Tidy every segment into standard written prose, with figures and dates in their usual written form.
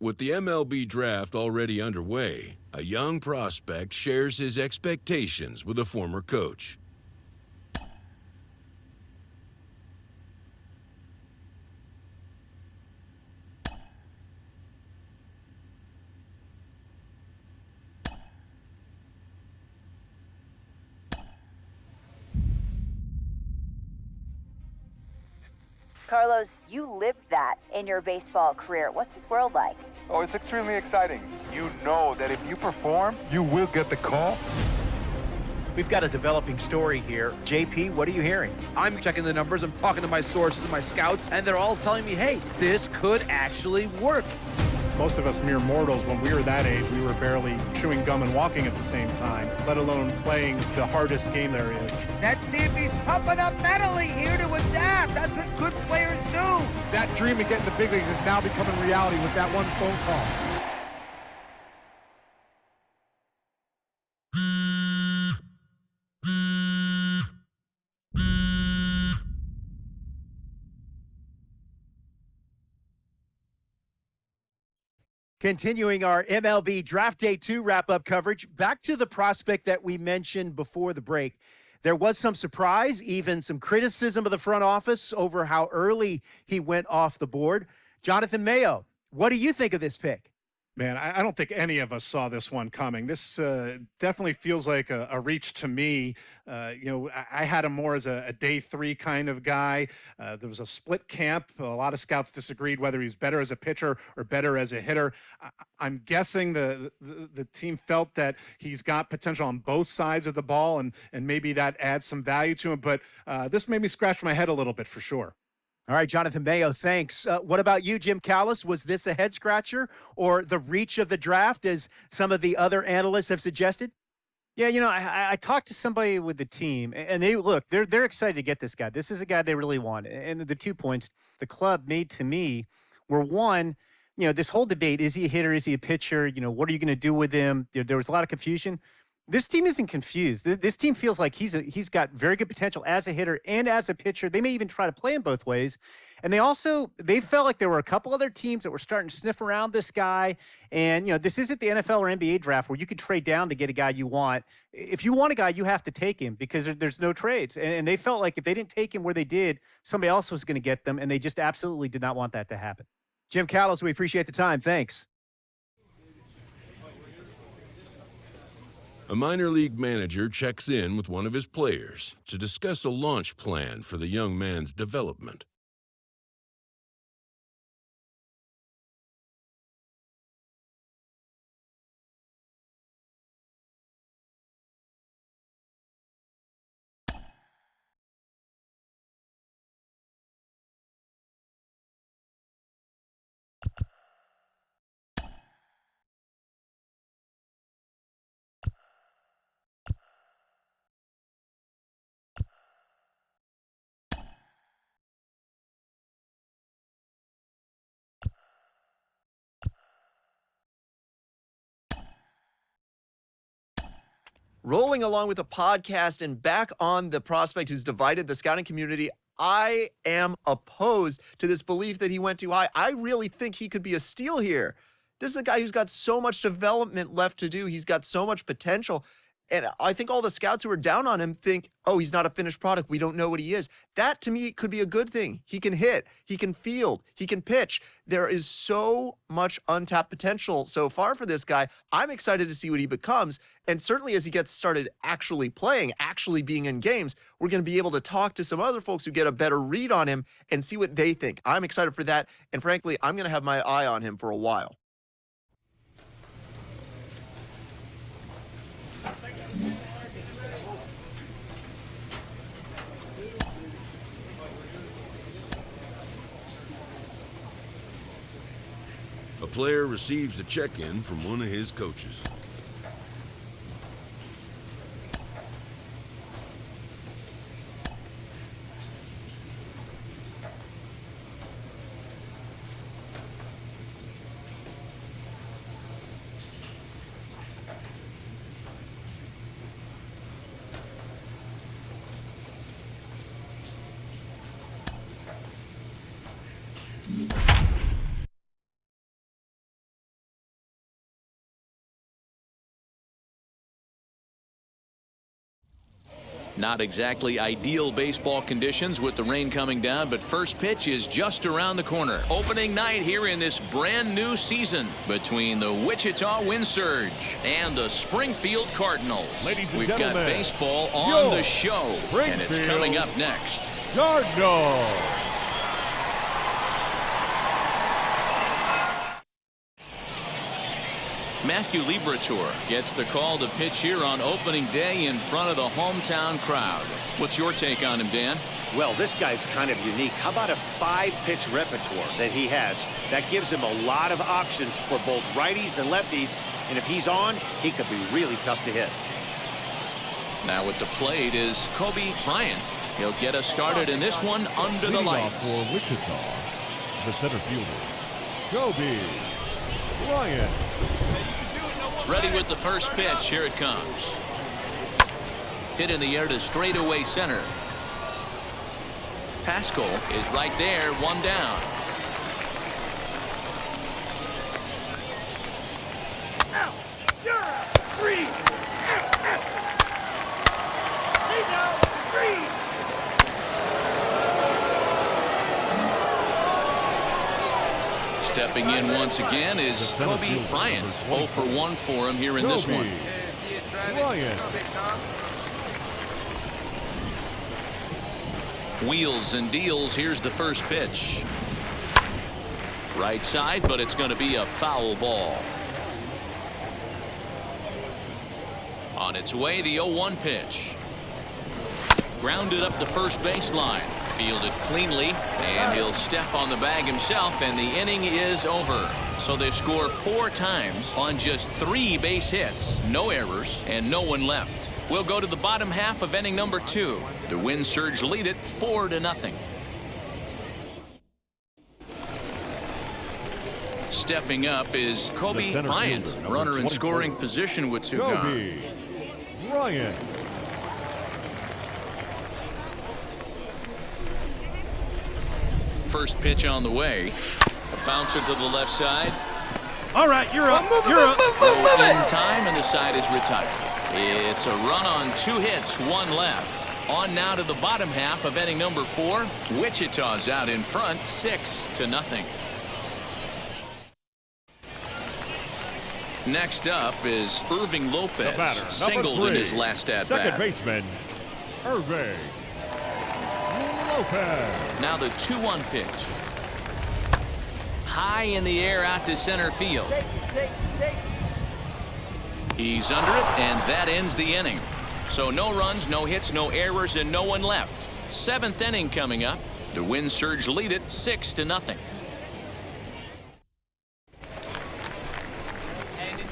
With the MLB draft already underway, a young prospect shares his expectations with a former coach. Carlos, you lived that in your baseball career. What's his world like? Oh, it's extremely exciting. You know that if you perform, you will get the call. We've got a developing story here. JP, what are you hearing? I'm checking the numbers, I'm talking to my sources and my scouts, and they're all telling me, hey, this could actually work. Most of us mere mortals, when we were that age, we were barely chewing gum and walking at the same time, let alone playing the hardest game there is. Let's see if he's pumping up mentally here to adapt. That's what good players do. That dream of getting the big leagues is now becoming reality with that one phone call. Continuing our MLB Draft Day 2 wrap-up coverage, back to the prospect that we mentioned before the break. There was some surprise, even some criticism of the front office over how early he went off the board. Jonathan Mayo, what do you think of this pick? Man, I don't think any of us saw this one coming. This definitely feels like a reach to me. I had him more as a day 3 kind of guy. There was a split camp. A lot of scouts disagreed whether he's better as a pitcher or better as a hitter. I'm guessing the team felt that he's got potential on both sides of the ball, and maybe that adds some value to him. But this made me scratch my head a little bit for sure. All right, Jonathan Mayo, thanks. What about you, Jim Callis? Was this a head-scratcher or the reach of the draft, as some of the other analysts have suggested? Yeah, I talked to somebody with the team, and they're excited to get this guy. This is a guy they really want. And the 2 points the club made to me were, one, this whole debate, is he a hitter, is he a pitcher, what are you going to do with him? There was a lot of confusion. This team isn't confused. This team feels like he's got very good potential as a hitter and as a pitcher. They may even try to play him both ways. And they felt like there were a couple other teams that were starting to sniff around this guy. And, this isn't the NFL or NBA draft where you could trade down to get a guy you want. If you want a guy, you have to take him because there's no trades. And they felt like if they didn't take him where they did, somebody else was going to get them. And they just absolutely did not want that to happen. Jim Callis, we appreciate the time. Thanks. A minor league manager checks in with one of his players to discuss a launch plan for the young man's development. Rolling along with a podcast and back on the prospect who's divided the scouting community, I am opposed to this belief that he went too high. I really think he could be a steal here. This is a guy who's got so much development left to do. He's got so much potential. And I think all the scouts who are down on him think, oh, he's not a finished product. We don't know what he is. That, to me, could be a good thing. He can hit. He can field. He can pitch. There is so much untapped potential so far for this guy. I'm excited to see what he becomes. And certainly as he gets started actually playing, actually being in games, we're going to be able to talk to some other folks who get a better read on him and see what they think. I'm excited for that. And frankly, I'm going to have my eye on him for a while. A player receives a check-in from one of his coaches. Not exactly ideal baseball conditions with the rain coming down, but first pitch is just around the corner. Opening night here in this brand new season between the Wichita Wind Surge and the Springfield Cardinals. Ladies and We've got gentlemen, baseball on the show, and it's coming up next. Cardinals. Matthew Liberatore gets the call to pitch here on opening day in front of the hometown crowd. What's your take on him, Dan? Well, this guy's kind of unique. How about a 5-pitch repertoire that he has? That gives him a lot of options for both righties and lefties. And if he's on, he could be really tough to hit. Now at the plate is Bryant. He'll get us started in this one under the lights. For Wichita, the center fielder, Bryant. Ready with the first pitch. Here it comes. Hit in the air to straightaway center. Pascal is right there, one down. Out. You're out. 3. He's out. 3. Stepping in once again is Bryant. 0 for 1 for him here in this one. Bryant. Wheels and deals. Here's the first pitch. Right side, but it's going to be a foul ball. On its way, the 0-1 pitch. Grounded up the first baseline. Fielded cleanly, and he'll step on the bag himself, and the inning is over. So they score 4 times on just 3 base hits, no errors, and no one left. We'll go to the bottom half of inning number 2. The Wind Surge lead it 4-0. Stepping up is Bryant, runner in scoring position with 2 gone. Bryant. First pitch on the way. A bouncer to the left side. All right, you're up. You're up. Throw in time, and the side is retired. It's a run on 2 hits, 1 left. On now to the bottom half of inning number 4. Wichita's out in front, 6-0. Next up is Irving Lopez. Singled in his last at-bat. Second baseman, Irving Lopez. Now the 2-1 pitch. High in the air out to center field. He's under it, and that ends the inning. So no runs, no hits, no errors, and no one left. 7th inning coming up. The Wind Surge lead it 6-0.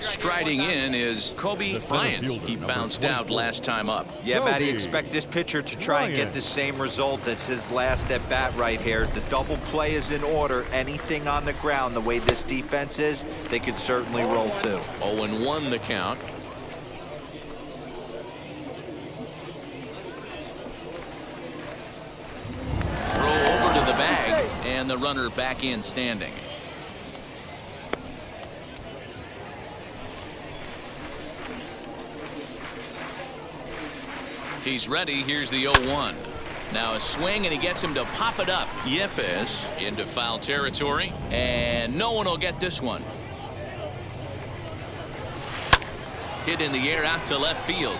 Striding in is Bryant. He bounced out last time up. Yeah, Matty, expect this pitcher to try and get the same result as his last at bat right here. The double play is in order. Anything on the ground, the way this defense is, they could certainly roll too. 0-1 the count. Throw over to the bag, and the runner back in standing. He's ready. Here's the 0-1. Now a swing, and he gets him to pop it up. Yepes into foul territory, and no one will get this one. Hit in the air out to left field.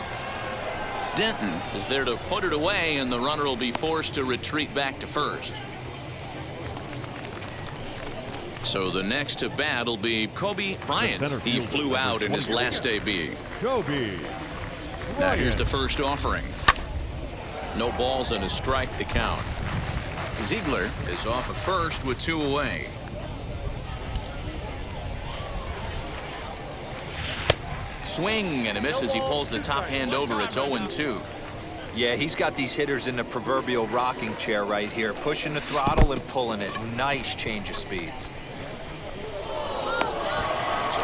Denton is there to put it away, and the runner will be forced to retreat back to first. So the next to bat will be Bryant. He flew out in his last AB. Now here's the first offering. No balls and a strike to count. Ziegler is off at first with 2 away. Swing and a miss as he pulls the top hand over. It's 0-2. Yeah, he's got these hitters in the proverbial rocking chair right here, pushing the throttle and pulling it. Nice change of speeds.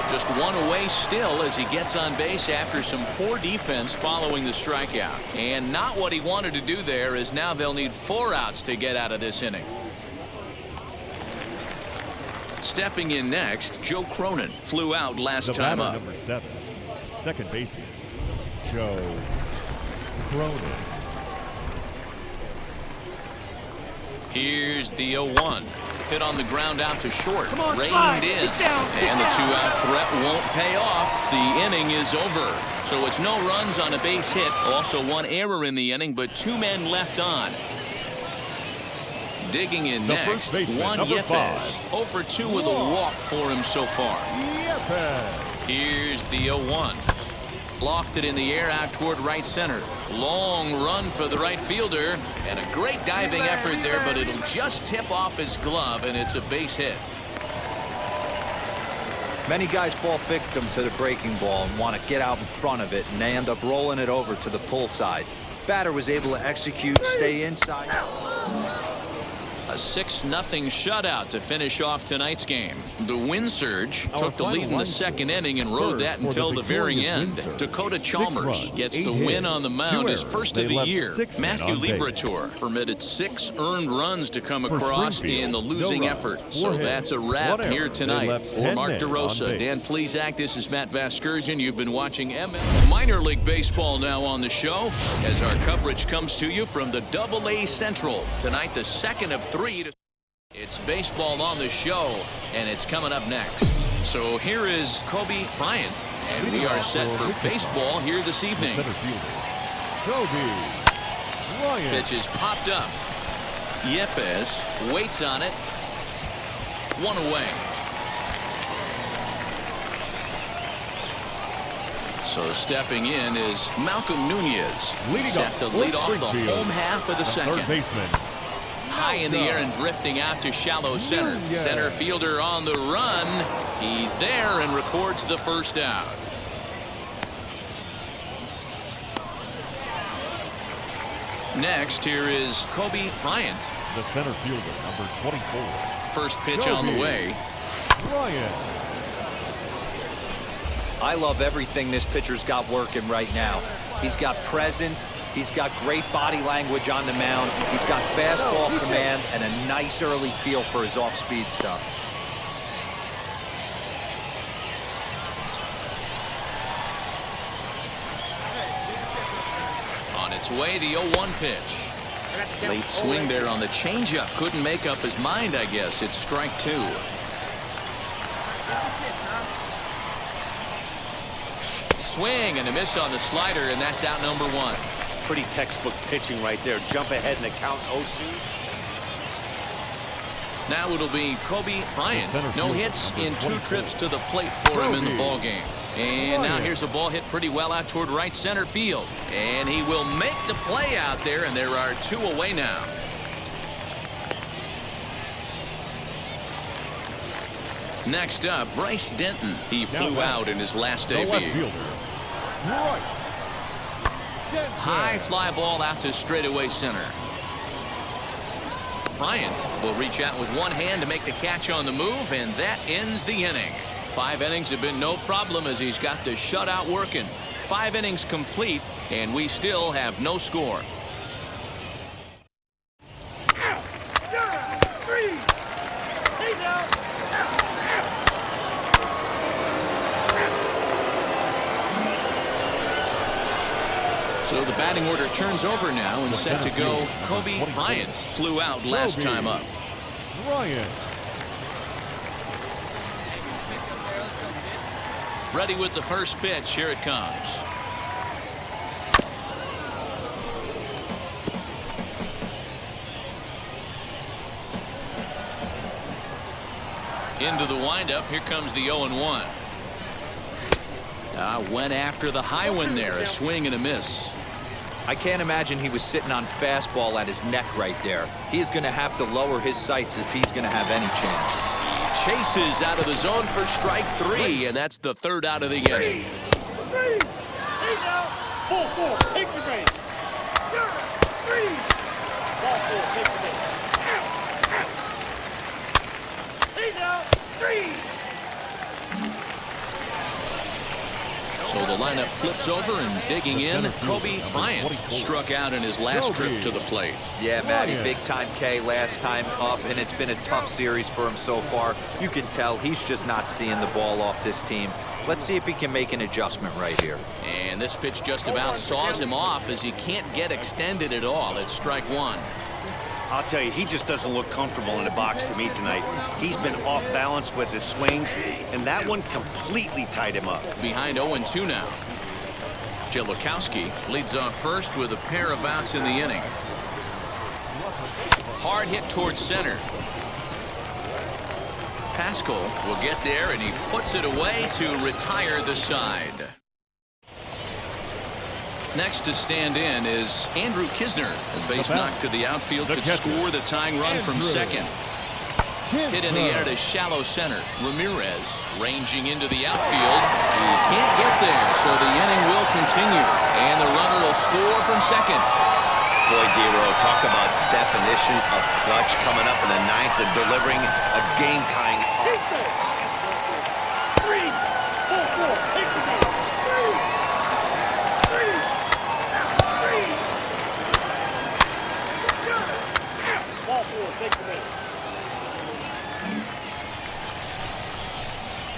Just 1 away still as he gets on base after some poor defense following the strikeout. And not what he wanted to do there, as now they'll need 4 outs to get out of this inning. Stepping in next, Joe Cronin flew out last time up. Number 7, second baseman, Joe Cronin. Here's the 0-1. Hit on the ground out to short. Reined in. And the 2-out threat won't pay off. The inning is over. So it's no runs on a base hit. Also 1 error in the inning, but 2 men left on. Digging in next, Juan Yepez. 0 for 2 with a walk for him so far. Here's the 0-1. Lofted in the air out toward right center. Long run for the right fielder. And a great diving effort there, but it'll just tip off his glove, and it's a base hit. Many guys fall victim to the breaking ball and want to get out in front of it, and they end up rolling it over to the pull side. Batter was able to execute, stay inside. A 6-0 shutout to finish off tonight's game. The wind surge took the lead in the second inning and rode that until the very end. Dakota Chalmers gets the win on the mound, his first of the year. Matthew Liberatore permitted 6 earned runs to come across in the losing effort. So that's a wrap here tonight. For Mark DeRosa, Dan Plesac, this is Matt Vasgersian. You've been watching Minor League Baseball now on the show as our coverage comes to you from the AA Central. Tonight, the second of 3. It's baseball on the show, and it's coming up next. So here is Kobe Bryant, and we are set for baseball here this evening. Pitch is popped up. Yepez waits on it. 1 away. So stepping in is Malcolm Nunez, set to lead off the home half of the second. High in the air and drifting out to shallow center. Center fielder on the run. He's there and records the first out. Next, here is Kobe Bryant. The center fielder, number 24. First pitch on the way. Bryant. I love everything this pitcher's got working right now. He's got presence. He's got great body language on the mound. He's got fastball command and a nice early feel for his off-speed stuff. On its way, the 0-1 pitch. Late swing there on the changeup. Couldn't make up his mind, I guess. It's strike 2. Swing and a miss on the slider, and that's out number 1. Pretty textbook pitching right there. Jump ahead in the count 0-2. Now it'll be Kobe Bryant. No hits in 2 trips to the plate for him in the ball game. And now here's a ball hit pretty well out toward right center field. And he will make the play out there, and there are 2 away now. Next up, Bryce Denton. He flew out in his last debut. High fly ball out to straightaway center. Bryant will reach out with one hand to make the catch on the move, and that ends the inning. 5 innings have been no problem as he's got the shutout working. 5 innings complete, and we still have no score. So the batting order turns over now and set to go. Kobe Bryant flew out last time up. Bryant. Ready with the first pitch. Here it comes. Into the windup. Here comes the 0-1. Went after the high one there. A swing and a miss. I can't imagine he was sitting on fastball at his neck right there. He is going to have to lower his sights if he's going to have any chance. He chases out of the zone for strike 3, and that's the 3rd out of the inning. 3. 4-4. Take the base. 3. Ball 4. Take the base. He's out. 3. So the lineup flips over, and digging in, Kobe Bryant struck out in his last trip to the plate. Yeah, Matty, big-time K last time up, and it's been a tough series for him so far. You can tell he's just not seeing the ball off this team. Let's see if he can make an adjustment right here. And this pitch just about saws him off as he can't get extended at all. It's strike 1. I'll tell you, he just doesn't look comfortable in the box to me tonight. He's been off balance with his swings, and that one completely tied him up. Behind 0-2 now. Jelokowski leads off first with a pair of outs in the inning. Hard hit towards center. Pascal will get there, and he puts it away to retire the side. Next to stand in is Andrew Kisner. A base knock to the outfield could score the tying run from second. Hit in the air to shallow center. Ramirez ranging into the outfield. He can't get there, so the inning will continue. And the runner will score from second. Boy, D-Roll, talk about definition of clutch coming up in the ninth and delivering a game-tying.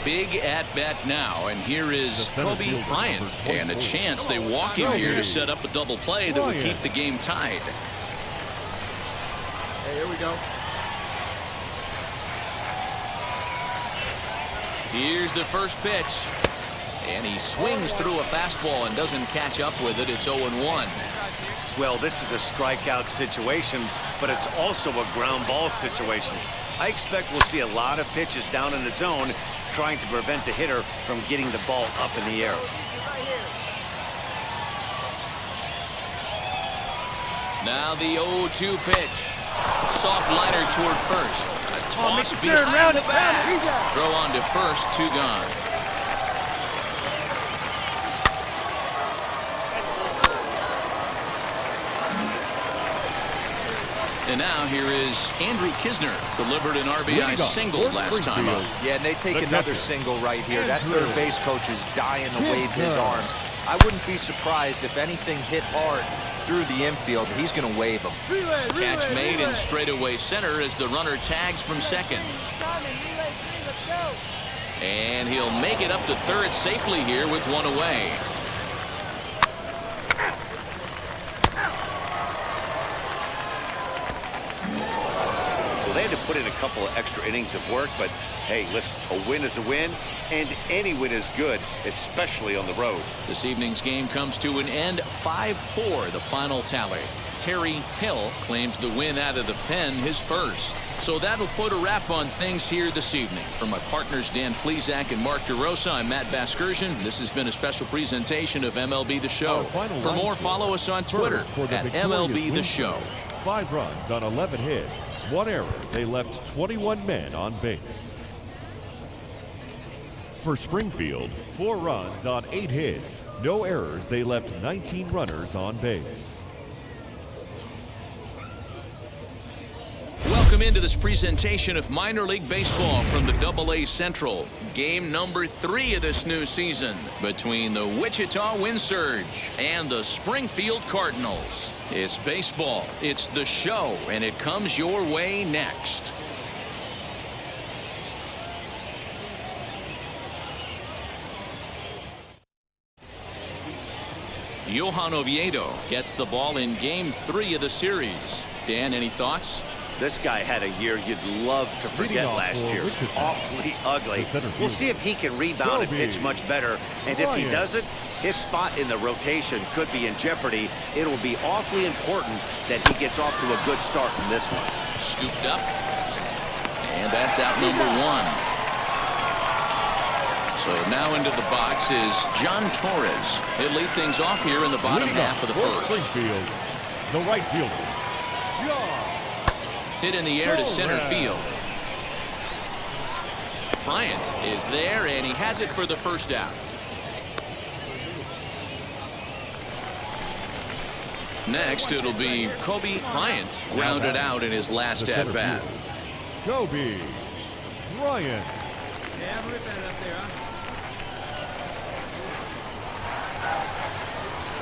Big at-bat now, and here is Kobe Bryant, and a chance they walk him here to set up a double play that would keep the game tied. Hey, here we go. Here's the first pitch, and he swings through a fastball and doesn't catch up with it. It's 0-1. Well, this is a strikeout situation, but it's also a ground ball situation. I expect we'll see a lot of pitches down in the zone trying to prevent the hitter from getting the ball up in the air. Now the 0-2 pitch. Soft liner toward first. A toss behind the bat. Throw on to first, 2 gone. And now here is Andrew Kisner. Delivered an RBI single last time up. Yeah, and they take another single right here. That third base coach is dying to wave his arms. I wouldn't be surprised if anything hit hard through the infield. He's going to wave them. Catch made in straightaway center as the runner tags from second. And he'll make it up to third safely here with 1 away. They had to put in a couple of extra innings of work, but hey, listen, a win is a win, and any win is good, especially on the road. This evening's game comes to an end, 5-4, the final tally. Terry Hill claims the win out of the pen, his first. So that'll put a wrap on things here this evening. For my partners Dan Plesac and Mark DeRosa, I'm Matt Vasgersian. This has been a special presentation of MLB The Show. For more, follow us on Twitter at MLB The Show. 5 runs on 11 hits, 1 error. They left 21 men on base. For Springfield, 4 runs on 8 hits, no errors. They left 19 runners on base. Welcome into this presentation of minor league baseball from the AA Central. Game number 3 of this new season between the Wichita Wind Surge and the Springfield Cardinals. It's baseball, it's the show, and it comes your way next. Johan Oviedo gets the ball in game 3 of the series. Dan, any thoughts? This guy had a year you'd love to forget last year. Awfully ugly. We'll see if he can rebound and pitch much better. And if he doesn't, his spot in the rotation could be in jeopardy. It'll be awfully important that he gets off to a good start in this one. Scooped up. And that's out number 1. So now into the box is John Torres. He'll lead things off here in the bottom half of the first. Springfield, the right fielder, John. Hit in the air to center field. Bryant is there, and he has it for the first out. Next, it'll be Kobe Bryant, grounded out in his last at-bat. Kobe Bryant.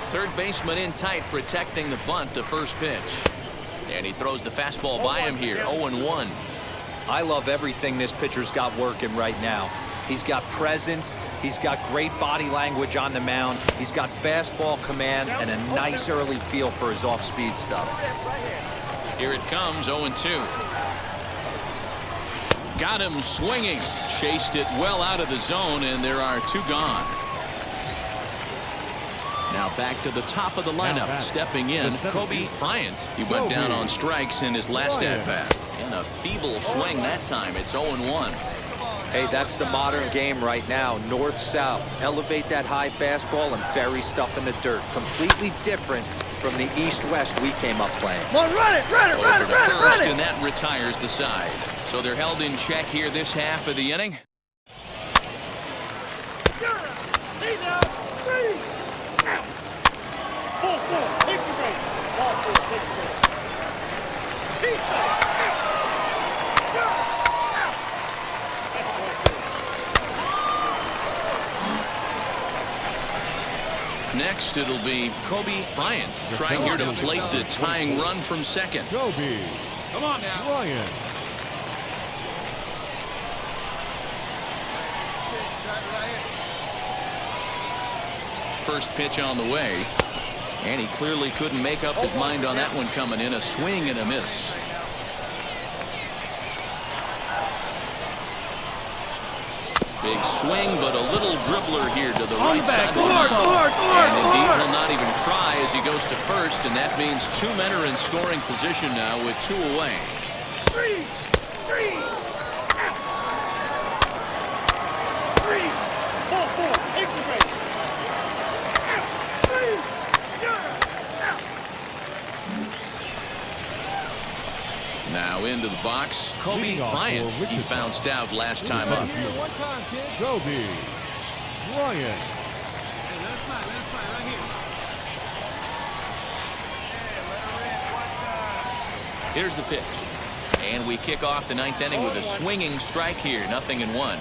Third baseman in tight, protecting the bunt, the first pitch. And he throws the fastball by him here, 0-1. I love everything this pitcher's got working right now. He's got presence. He's got great body language on the mound. He's got fastball command and a nice early feel for his off-speed stuff. Here it comes, 0-2. Got him swinging. Chased it well out of the zone, and there are 2 gone. Now back to the top of the lineup. Stepping in, Kobe Bryant. He went down on strikes in his last at-bat. And a feeble swing that time. It's 0-1. Hey, that's the modern game right now. North-south. Elevate that high fastball and bury stuff in the dirt. Completely different from the east-west we came up playing. Well, run it, run it, run it, run it, run it. And that retires the side. So they're held in check here this half of the inning. Next, it'll be Kobe Bryant trying here to plate the tying run from second. Kobe. Come on now. Bryant. First pitch on the way. And he clearly couldn't make up his mind on that one coming in. A swing and a miss. Big swing, but a little dribbler here to the right side of the mound. And indeed, he'll not even try as he goes to first, and that means 2 men are in scoring position now with 2 away. 3, 3, 4, take the break. Now into the box, Kobe Bryant. He bounced out last time up. Kobe Bryant. Here's the pitch. And we kick off the 9th inning with a swinging strike here. 0-1.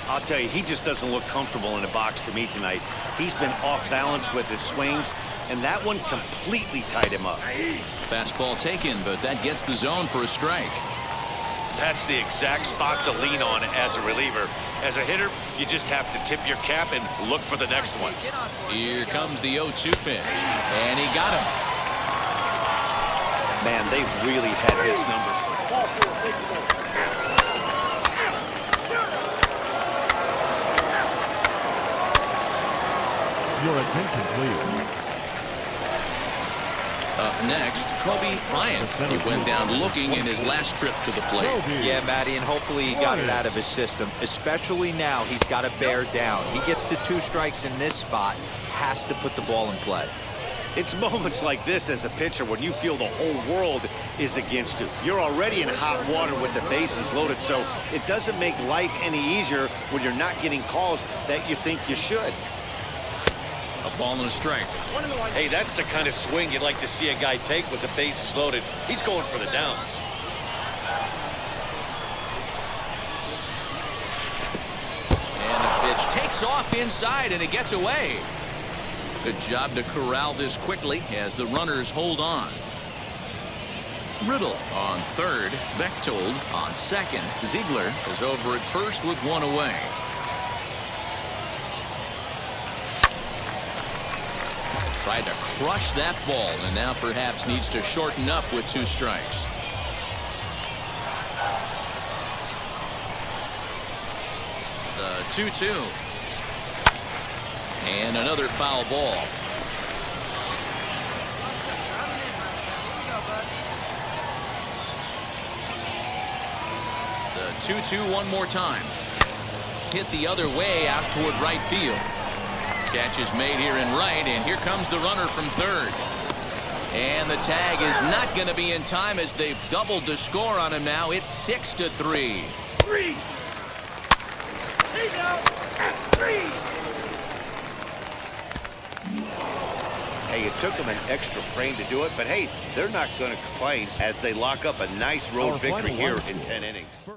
I'll tell you, he just doesn't look comfortable in the box to me tonight. He's been off balance with his swings, and that one completely tied him up. Fastball taken, but that gets the zone for a strike. That's the exact spot to lean on as a reliever. As a hitter, you just have to tip your cap and look for the next one. Here comes the 0-2 pitch, and he got him. Man, they really had his numbers. Your attention, please. Up next, Kobe Bryant. He went down looking in his last trip to the plate. Yeah, Matty, and hopefully he got it out of his system. Especially now, he's got to bear down. He gets the 2 strikes in this spot, has to put the ball in play. It's moments like this as a pitcher when you feel the whole world is against you. You're already in hot water with the bases loaded, so it doesn't make life any easier when you're not getting calls that you think you should. A ball and a strike. Hey, that's the kind of swing you'd like to see a guy take with the bases loaded. He's going for the downs. And the pitch takes off inside, and it gets away. Good job to corral this quickly as the runners hold on. Riddle on third. Bechtold on second. Ziegler is over at first with 1 away. Tried to crush that ball, and now perhaps needs to shorten up with 2 strikes. The 2-2. And another foul ball. The 2-2 one more time. Hit the other way out toward right field. Catch is made here in right, and here comes the runner from third. And the tag is not going to be in time as they've doubled the score on him now. It's 6-3. 3. He's out. 3. Hey, it took them an extra frame to do it, but hey, they're not going to complain as they lock up a nice road victory here in 10 innings.